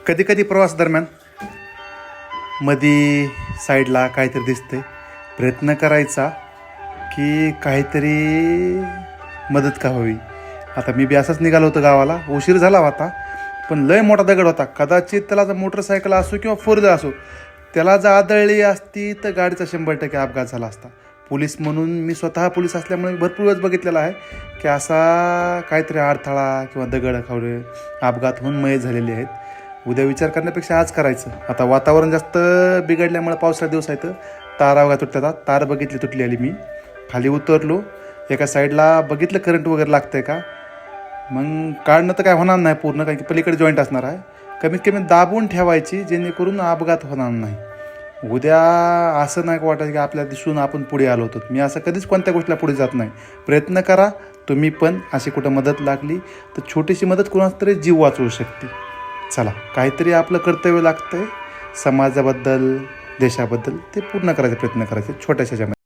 कधी कधी प्रवास दरम्यान मधी साईडला काहीतरी दिसते, प्रयत्न करायचा की काहीतरी मदत का व्हावी. आता मी बी असंच निघालो होतो गावाला, उशीर झाला होता, पण लय मोठा दगड होता. कदाचित त्याला जर मोटरसायकल असो किंवा फोर व्हीलर असो, त्याला जर आदळली असती तर गाडीचा 100% अपघात झाला असता. पोलीस म्हणून मी स्वतः पोलीस असल्यामुळे भरपूर वेळेस बघितलेला आहे की असा काहीतरी अडथळा किंवा दगड खावडे अपघात होऊन मयत झालेले आहेत. उद्या विचार करण्यापेक्षा आज करायचं. आता वातावरण जास्त बिघडल्यामुळे पावसाळ्या दिवस आहेत, तारा वगैरे तुटतात. तार बघितली तुटली आली. मी खाली उतरलो, एका साईडला बघितलं करंट वगैरे लागतं आहे का. मग काढणं तर काय होणार नाही पूर्ण, कारण की पलीकडे जॉईंट असणार आहे. कमीत कमी दाबून ठेवायची जेणेकरून अपघात होणार नाही. उद्या असं नाही वाटायचं की आपल्या दिसून आपण पुढे आलो होतो. मी असं कधीच कोणत्या गोष्टीला पुढे जात नाही. प्रयत्न करा तुम्ही पण. अशी कुठं मदत लागली तर छोटीशी मदत कोणाचा तरी जीव वाचवू शकते. चला, काहीतरी आपलं कर्तव्य लागतं आहे समाजाबद्दल, देशाबद्दल, ते पूर्ण करायचा प्रयत्न करायचे छोट्याशा